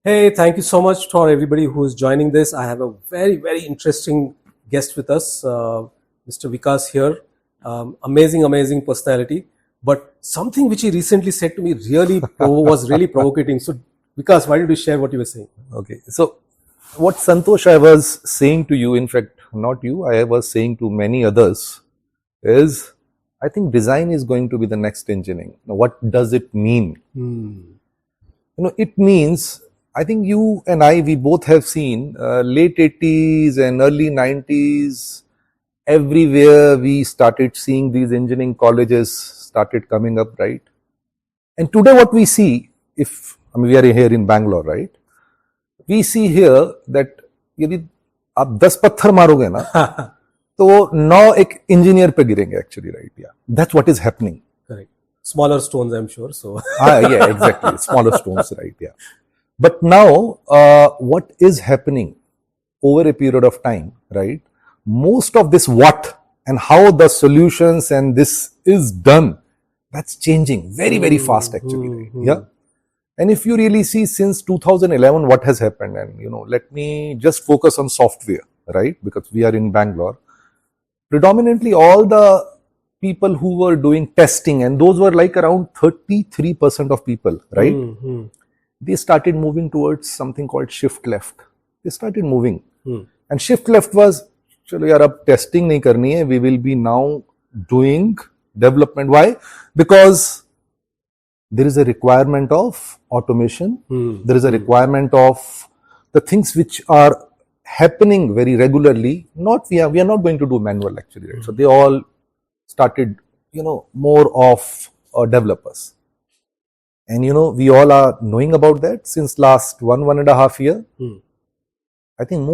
Hey, thank you so much for everybody who is joining this. I have a very, very interesting guest with us, Mr. Vikas here. Amazing personality. But something which he recently said to me was really provocating. So, Vikas, why don't you share what you were saying? Okay. So, what Santosh I was saying to you, in fact, not you, I was saying to many others, is I think design is going to be the next engineering. Now, what does it mean? It means, I think you and I, we both have seen late 80s and early 90s, everywhere we started seeing these engineering colleges started coming up, right? And today what we see, we are here in Bangalore, right? We see here that यदि आप 10 पत्थर मारोगे ना तो वो 9 एक engineer पे गिरेंगे actually, right? Yeah, that's what is happening. Correct. Smaller stones, I'm sure. So Yeah, exactly. Smaller stones, right? Yeah. But now, what is happening over a period of time, right? Most of this what and how the solutions and this is done, that's changing very fast actually, right? Yeah. And if you really see since 2011 what has happened, and let me just focus on software, right? Because we are in Bangalore. Predominantly all the people who were doing testing, and those were like around 33% of people, right? They started moving towards something called shift left. They started moving. And shift left was, chalo yaar, ab testing nahi karni hai, we will be now doing development. Why? Because there is a requirement of automation. There is a requirement of the things which are happening very regularly. We are not going to do manual actually, right? So they all started, more of developers. And we all are knowing about that since last 1.5 year. I think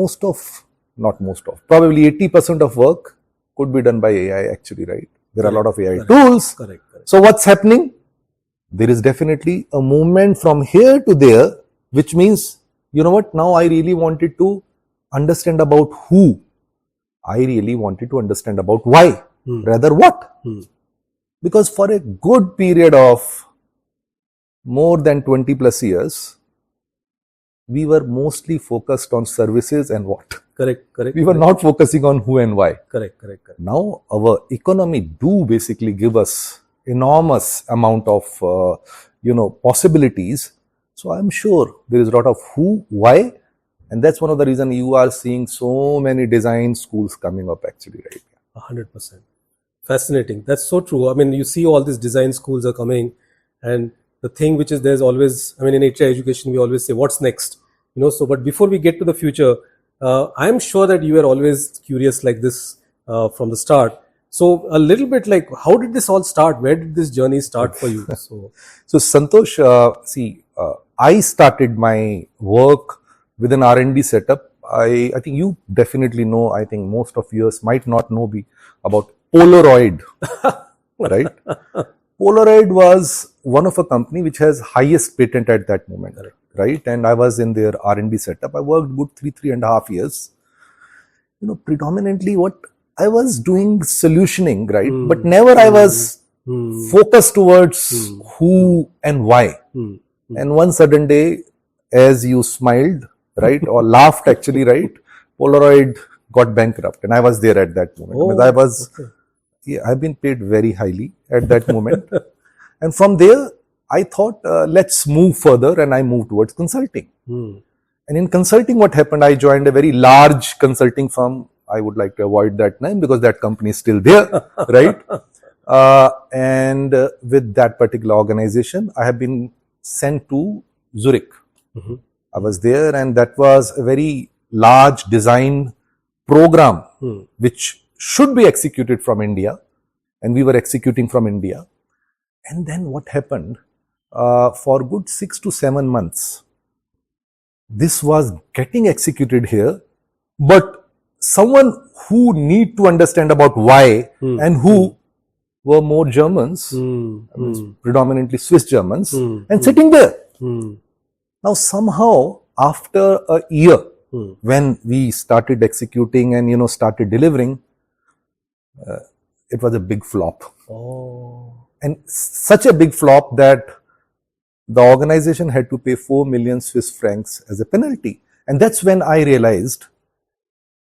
probably 80% of work could be done by AI actually, right? There are a lot of AI tools. Correct. So what's happening? There is definitely a movement from here to there, which means, now I really wanted to understand about who. I really wanted to understand about why, rather what. Because for a good period of more than 20 plus years, we were mostly focused on services and what. Correct. We were not focusing on who and why. Correct. Now our economy do basically give us enormous amount of possibilities. So I'm sure there is a lot of who, why, and that's one of the reasons you are seeing so many design schools coming up actually, right? 100%. Fascinating. That's so true. I mean, you see all these design schools are coming, and the thing which is there's always, in HR education, we always say, what's next? So, but before we get to the future, I'm sure that you were always curious like this from the start. So a little bit like, how did this all start? Where did this journey start for you? So Santosh, I started my work with an R&D setup. I think you definitely know, I think most of yours might not know about Polaroid, right? Polaroid was one of a company which has highest patent at that moment, right? And I was in their R&D setup. I worked good 3.5 years. Predominantly what I was doing solutioning, right? But never I was focused towards who and why. And one sudden day, as you smiled, right, or laughed actually, right, Polaroid got bankrupt, and I was there at that moment. I've been paid very highly at that moment. And from there, I thought, let's move further, and I moved towards consulting. And in consulting, what happened, I joined a very large consulting firm. I would like to avoid that name because that company is still there, right? And with that particular organization, I have been sent to Zurich. I was there, and that was a very large design program which should be executed from India, and we were executing from India. And then what happened, for good 6 to 7 months, this was getting executed here, but someone who need to understand about why and who were more Germans, predominantly Swiss Germans, and sitting there. Now somehow after a year, when we started executing and started delivering, it was a big flop. And such a big flop that the organization had to pay 4 million Swiss francs as a penalty. And that's when I realized,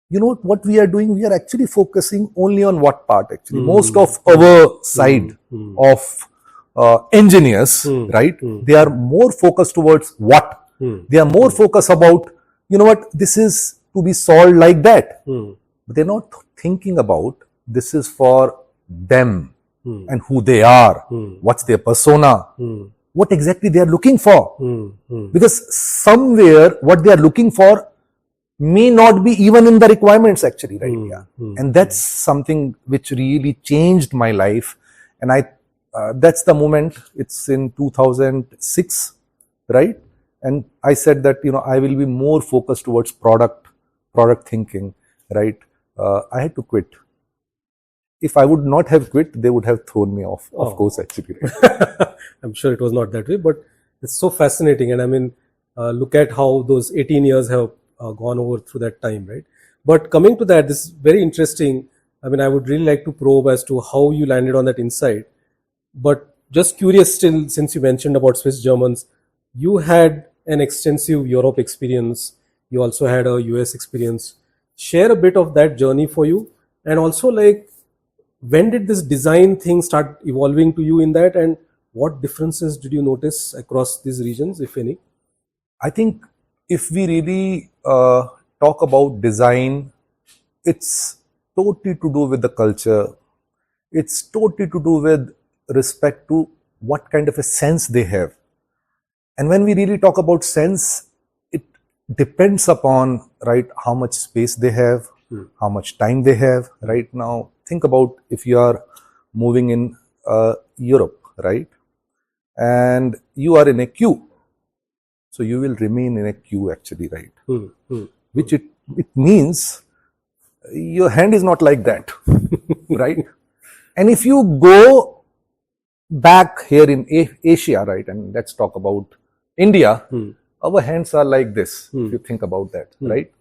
you know what we are doing? We are actually focusing only on what part actually. Most of our side of engineers, right? They are more focused towards what? They are more focused about, you know what, this is to be solved like that. But they're not thinking about this is for them and who they are, what's their persona, what exactly they are looking for. Because somewhere what they are looking for may not be even in the requirements actually, right? And that's something which really changed my life. And that's the moment. It's in 2006, right? And I said that, you know, I will be more focused towards product thinking, right? I had to quit. If I would not have quit, they would have thrown me off, of course, actually. Right? I'm sure it was not that way, but it's so fascinating. And I mean, look at how those 18 years have gone over through that time, right? But coming to that, this is very interesting. I mean, I would really like to probe as to how you landed on that insight. But just curious still, since you mentioned about Swiss Germans, you had an extensive Europe experience. You also had a US experience. Share a bit of that journey for you. And also, like, when did this design thing start evolving to you in that? And what differences did you notice across these regions, if any? I think if we really talk about design, it's totally to do with the culture. It's totally to do with respect to what kind of a sense they have. And when we really talk about sense, it depends upon, right, how much space they have, how much time they have. Right now, think about if you are moving in Europe, right, and you are in a queue. So you will remain in a queue actually, right? Which it means your hand is not like that, right? And if you go back here in Asia, right, and let's talk about India, our hands are like this, if you think about that, right?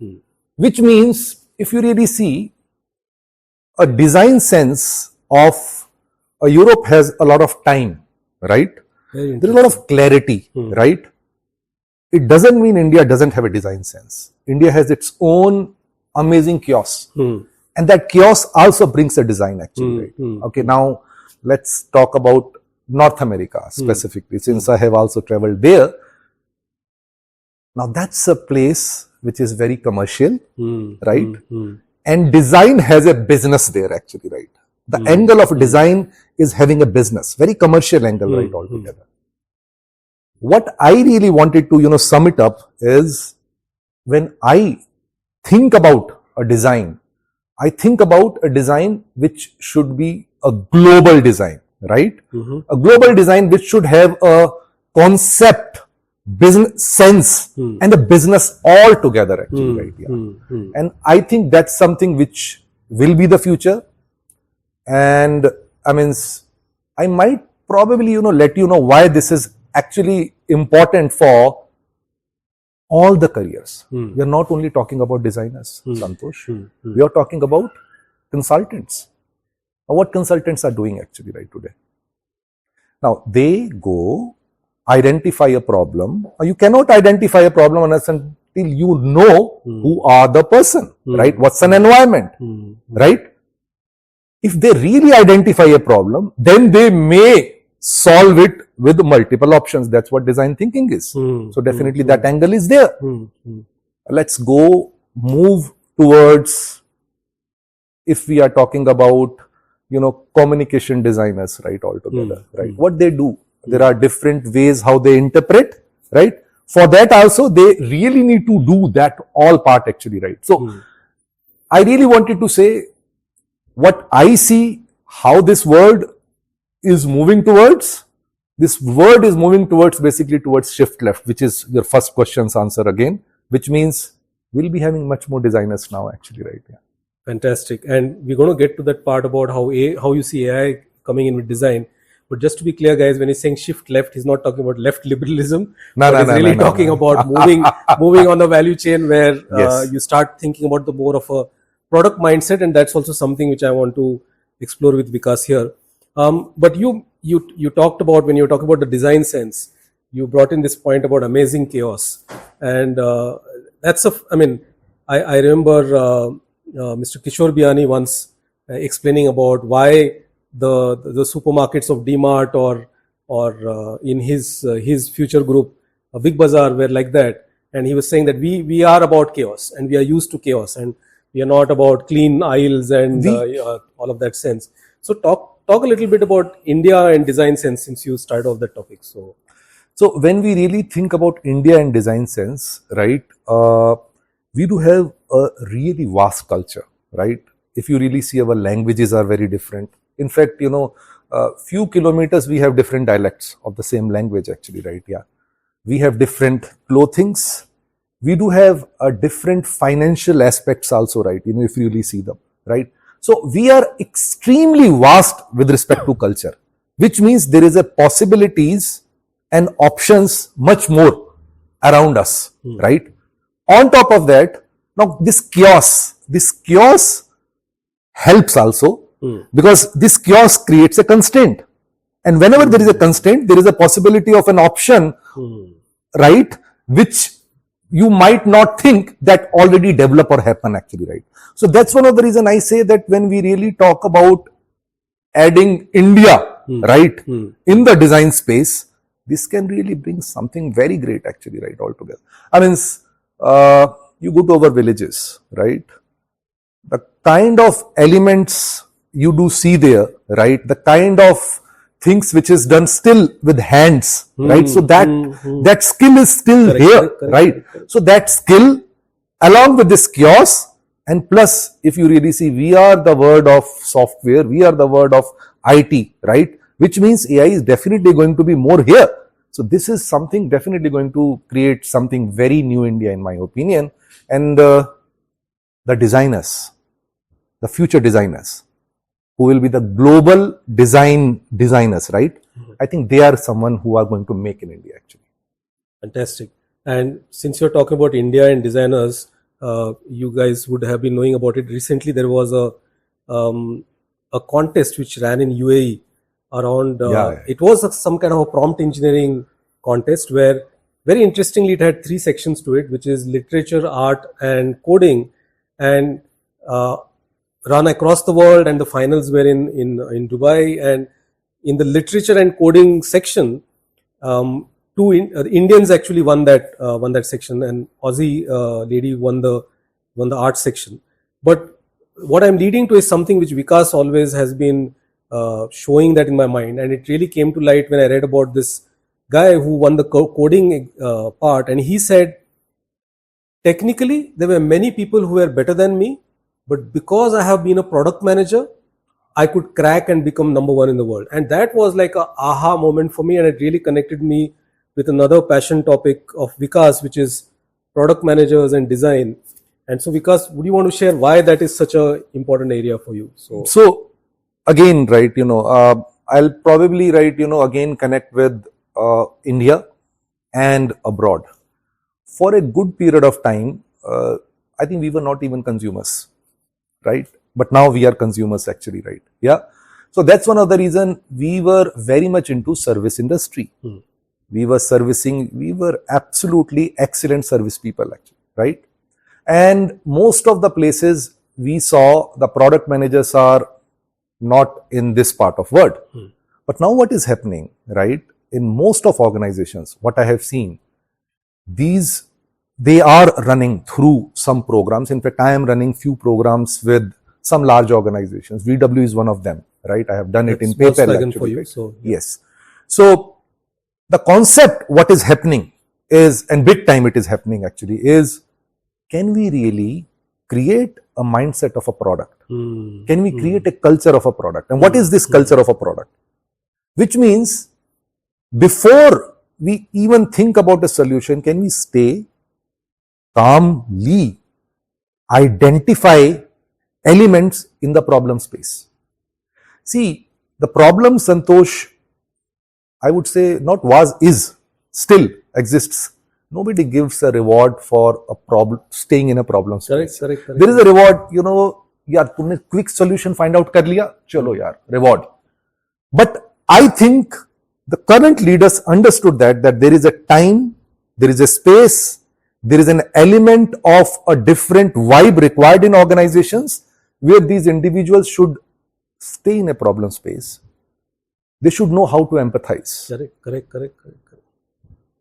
Which means if you really see a design sense of Europe has a lot of time, right? There's a lot of clarity, right? It doesn't mean India doesn't have a design sense. India has its own amazing chaos. And that chaos also brings a design actually, right? Okay, now let's talk about North America specifically, since I have also traveled there. Now that's a place which is very commercial, right? And design has a business there actually, right? The angle of design is having a business, very commercial angle, right, altogether. What I really wanted to, you know, sum it up is when I think about a design, I think about a design which should be a global design, right? A global design which should have a concept, business sense, and a business all together actually, right? Yeah. And I think that's something which will be the future. And I mean, I might probably, you know, let you know why this is actually important for all the careers. We are not only talking about designers, Santosh. We are talking about consultants. What consultants are doing actually right today? Now, they go identify a problem. You cannot identify a problem unless until you know who are the person, right? What's an environment, right? If they really identify a problem, then they may solve it with multiple options. That's what design thinking is. So definitely that angle is there. Let's go move towards, if we are talking about, you know, communication designers, right, altogether, right? What they do, there are different ways how they interpret, right? For that also, they really need to do that all part actually, right? So I really wanted to say what I see, how this world is moving towards. This word is moving towards basically towards shift left, which is your first question's answer again, which means we'll be having much more designers now actually, right? Yeah. Fantastic. And we're going to get to that part about how you see AI coming in with design. But just to be clear, guys, when he's saying shift left, he's not talking about left liberalism. He's really talking about moving on the value chain where you start thinking about the more of a product mindset. And that's also something which I want to explore with Vikas here. But you talked about, when you were talking about the design sense, you brought in this point about amazing chaos, and that's a. I mean, I remember Mr. Kishore Biani once explaining about why the supermarkets of DMart or in his future group, Big Bazaar, were like that, and he was saying that we are about chaos and we are used to chaos and we are not about clean aisles and all of that sense. So talk a little bit about India and design sense since you started off that topic. So when we really think about India and design sense, right, we do have a really vast culture, right? If you really see, our languages are very different. In fact, few kilometers we have different dialects of the same language actually, right? Yeah. We have different clothings. We do have a different financial aspects also, right? If you really see them, right? So we are extremely vast with respect to culture, which means there is a possibilities and options much more around us, right? On top of that, now this chaos helps also because this chaos creates a constraint. And whenever there is a constraint, there is a possibility of an option, right? Which you might not think that already develop or happen actually, right? So that's one of the reason I say that when we really talk about adding India, right, in the design space, this can really bring something very great actually, right, altogether. I mean, you go to our villages, right? The kind of elements you do see there, right? The kind of things which is done still with hands, right? So that skill is still here, right? So that skill along with this chaos, and plus if you really see, we are the word of software, we are the word of IT, right? Which means AI is definitely going to be more here. So this is something definitely going to create something very new India in my opinion. And the designers, the future designers, who will be the global designers, right? I think they are someone who are going to make in India actually. Fantastic. And since you're talking about India and designers, you guys would have been knowing about it. Recently, there was a contest which ran in UAE around. It was some kind of a prompt engineering contest where, very interestingly, it had 3 sections to it, which is literature, art, and coding, and run across the world. And the finals were in Dubai. And in the literature and coding section, 2 Indians actually won that section, and Aussie lady won the art section. But what I'm leading to is something which Vikas always has been showing that in my mind, and it really came to light when I read about this guy who won the coding part. And he said, technically there were many people who were better than me, but because I have been a product manager, I could crack and become number 1 in the world. And that was like a aha moment for me, and it really connected me with another passion topic of Vikas, which is product managers and design. And so Vikas, would you want to share why that is such a important area for you? So again, right, I'll probably, right, again connect with India and abroad. For a good period of time, I think we were not even consumers, right? But now we are consumers actually, right? Yeah. So that's one of the reason we were very much into service industry. We were absolutely excellent service people actually, right? And most of the places we saw the product managers are not in this part of world. But now what is happening, right? In most of organizations, what I have seen, they are running through some programs. In fact, I am running few programs with some large organizations. VW is one of them, right? I have done it in PayPal actually, for you. Right? So yes. So the concept, what is happening is, and big time it is happening actually, is can we really create a mindset of a product? Can we create a culture of a product? And what is this culture of a product? Which means before we even think about a solution, can we stay calmly, identify elements in the problem space? See, the problem, Santosh, I would say not was, is, still exists. Nobody gives a reward for a problem, staying in a problem space. Correct. There is a reward, yaar, tumne quick solution find out kar liya, chalo yaar, reward. But I think the current leaders understood that there is a time, there is a space, there is an element of a different vibe required in organizations where these individuals should stay in a problem space. They should know how to empathize. Correct.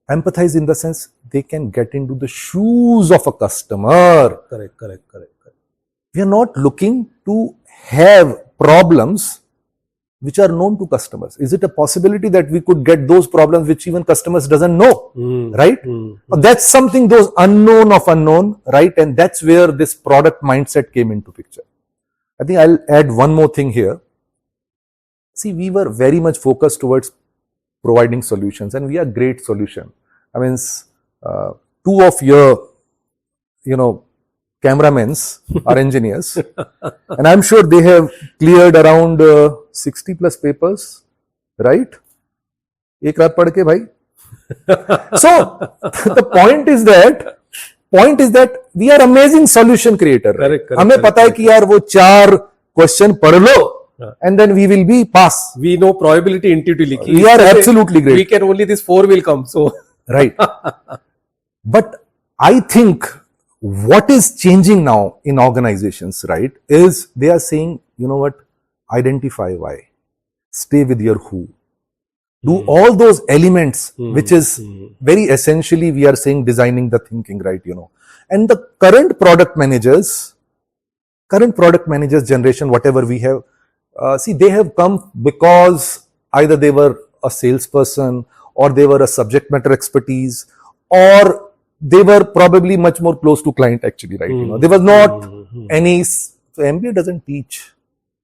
Empathize in the sense they can get into the shoes of a customer. Correct. We are not looking to have problems which are known to customers. Is it a possibility that we could get those problems which even customers doesn't know, right? That's something, those unknown of unknown, right? And that's where this product mindset came into picture. I think I'll add one more thing here. See, we were very much focused towards providing solutions, and we are great solution. I mean, two of your, cameramans are engineers, and I'm sure they have cleared around 60 plus papers, right? Ek raat padh ke bhai. So the point is that we are amazing solution creator. हमें पता है कि यार वो 4 question पढ़ लो, and then we will be pass. We know probability intuitively. We are absolutely great. We can only this 4 will come. So right. But I think what is changing now in organizations, right, is they are saying, you know what, identify why, stay with your who, do all those elements, which is very essentially, we are saying designing the thinking, right, and the current product managers generation, whatever we have, see, they have come because either they were a salesperson, or they were a subject matter expertise, or they were probably much more close to client actually, right? There was not any, so MBA doesn't teach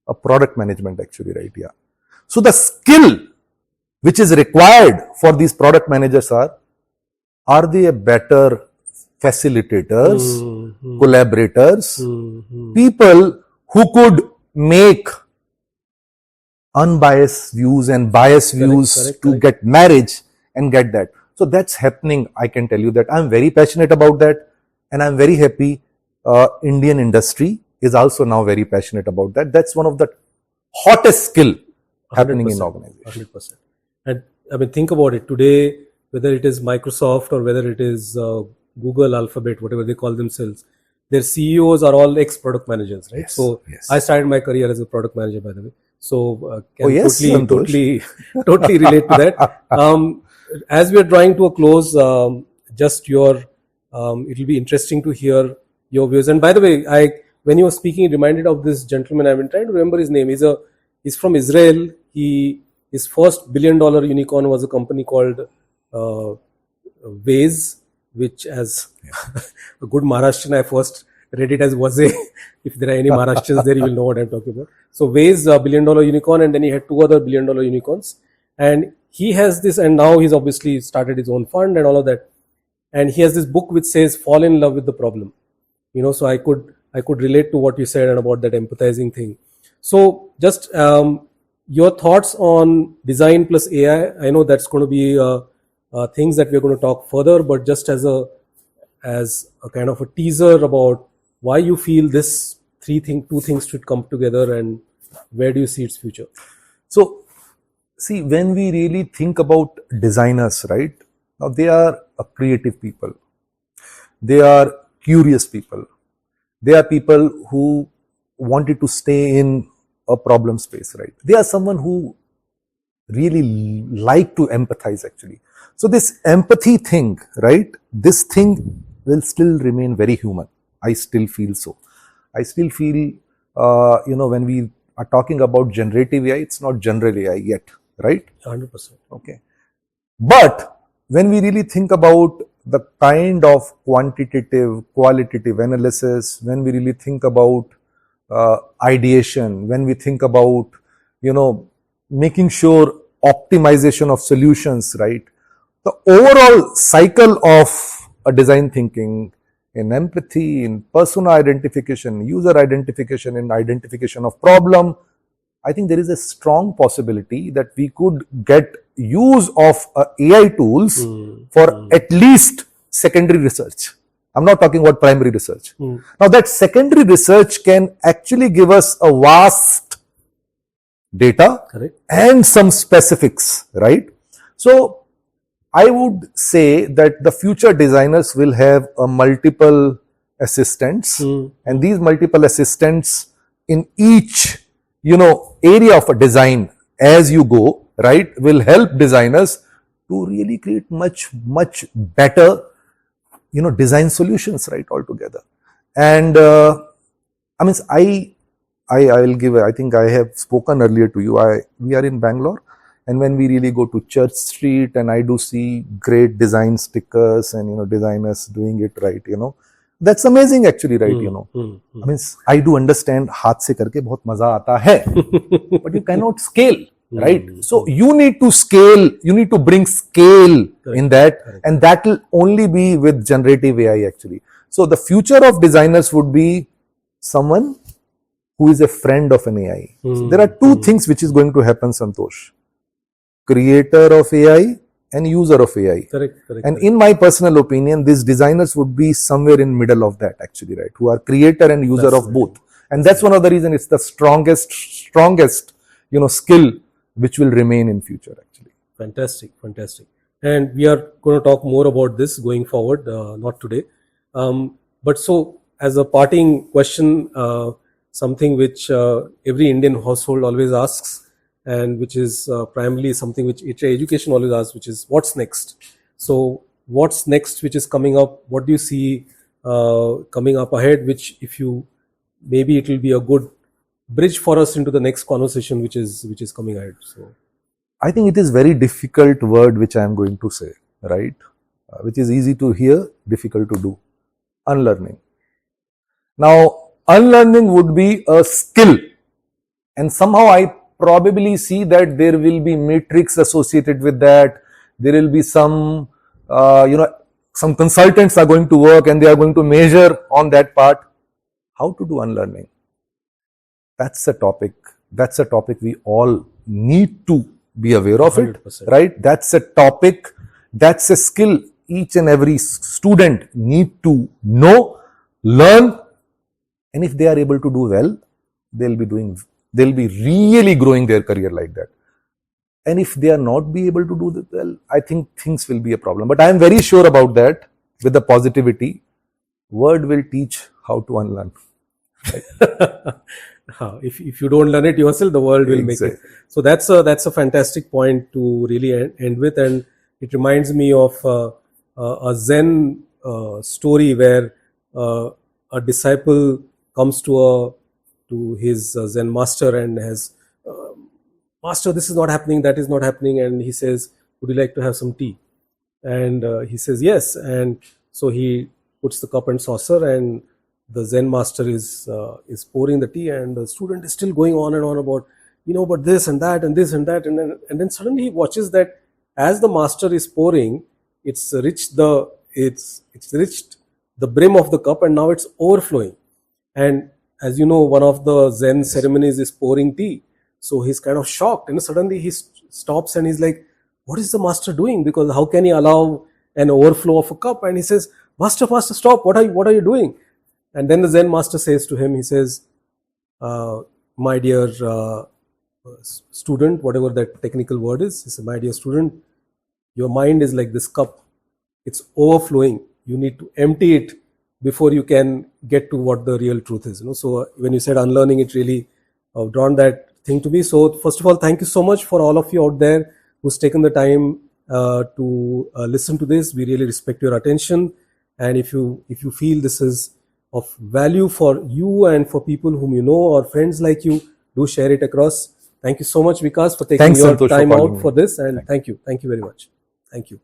a product management actually, right? Yeah. So the skill which is required for these product managers are they a better facilitators, collaborators, people who could make unbiased views and biased views to get marriage and get that. So that's happening. I can tell you that I'm very passionate about that, and I'm very happy. Indian industry is also now very passionate about that. That's one of the hottest skill happening in organizations. 100%. And I mean, think about it today, whether it is Microsoft or whether it is Google, Alphabet, whatever they call themselves, their CEOs are all ex-product managers, right? Yes, so yes. I started my career as a product manager, by the way. So can yes, totally relate to that. As we are drawing to a close, just your, it will be interesting to hear your views. And by the way, when you were speaking, it reminded of this gentleman. I've been trying to remember his name. He's from Israel. His first $1 billion unicorn was a company called Waze, which as a good Maharashtrian, I first read it as Waze. If there are any Maharashtrians there, you will know what I'm talking about. So Waze, $1 billion unicorn, and then he had 2 other $1 billion unicorns. And he has this, and now he's obviously started his own fund and all of that. And he has this book which says, fall in love with the problem. So I could relate to what you said and about that empathizing thing. So just your thoughts on design plus AI. I know that's going to be things that we're going to talk further, but just as a kind of a teaser about why you feel this two things should come together, and where do you see its future? So, see, when we really think about designers, right, now they are a creative people. They are curious people. They are people who wanted to stay in a problem space, right? They are someone who really like to empathize actually. So this empathy thing, right, this thing will still remain very human. I still feel so. I still feel, when we are talking about generative AI, it's not general AI yet, right? 100%. Okay. But when we really think about the kind of quantitative, qualitative analysis, when we really think about ideation, when we think about, making sure optimization of solutions, right? The overall cycle of a design thinking in empathy, in persona identification, user identification, in identification of problem, I think there is a strong possibility that we could get use of AI tools for at least secondary research. I'm not talking about primary research. Now that secondary research can actually give us a vast data and some specifics, right? So I would say that the future designers will have a multiple assistants, and these multiple assistants in each, area of a design as you go, right, will help designers to really create much better, design solutions, right, altogether. And I mean, I'll give. I think I have spoken earlier to you. We are in Bangalore, and when we really go to Church Street, and I do see great design stickers and designers doing it right. That's amazing actually, right? I mean, I do understand हाथ से करके बहुत मजा आता है, but you cannot scale, right? So you need to scale. You need to bring scale in that, and that will only be with generative AI actually. So the future of designers would be someone who is a friend of an AI. So there are two things which is going to happen, Santosh. Creator of AI and user of AI. Correct. And in my personal opinion, these designers would be somewhere in middle of that actually, right? Who are creator and user of both. And that's one of the reasons it's the strongest, skill which will remain in future actually. Fantastic. And we are going to talk more about this going forward, not today. But so as a parting question, something which every Indian household always asks, and which is primarily something which education always asks, which is what's next? So what's next which is coming up? What do you see coming up ahead, which if you, maybe it will be a good bridge for us into the next conversation which is coming ahead. So I think it is very difficult word which I am going to say, right? Which is easy to hear, difficult to do. Unlearning. Now, unlearning would be a skill, and somehow I probably see that there will be metrics associated with that. There will be some, some consultants are going to work and they are going to measure on that part. How to do unlearning? That's a topic. That's a topic we all need to be aware of it, 100%. right? That's a topic. That's a skill each and every student need to know, learn, and if they are able to do well, they'll be really growing their career like that. And if they are not be able to do that well, I think things will be a problem. But I am very sure about that with the positivity. Word will teach how to unlearn. Right? If you don't learn it yourself, the world will make it. So that's a fantastic point to really end with, and it reminds me of a Zen story where a disciple comes to his Zen master and has, master, this is not happening, that is not happening, and he says, would you like to have some tea? And he says yes, and so he puts the cup and saucer, and the Zen master is pouring the tea, and the student is still going on and on about, but this and that and this and that, and then suddenly he watches that as the master is pouring, it's reached the brim of the cup, and now it's overflowing. And as you know, one of the Zen ceremonies is pouring tea. So he's kind of shocked, and suddenly he stops and he's like, what is the master doing? Because how can he allow an overflow of a cup? And he says, Master, stop. What are you doing? And then the Zen master says to him, he says, my dear student, whatever that technical word is, he says, my dear student, your mind is like this cup. It's overflowing. You need to empty it before you can get to what the real truth is. So when you said unlearning, it really drawn that thing to me. So first of all, thank you so much for all of you out there who's taken the time to listen to this. We really respect your attention. And if you feel this is of value for you and for people whom you know or friends like you, do share it across. Thank you so much, Vikas, for taking your time out for this. And thank you very much. Thank you.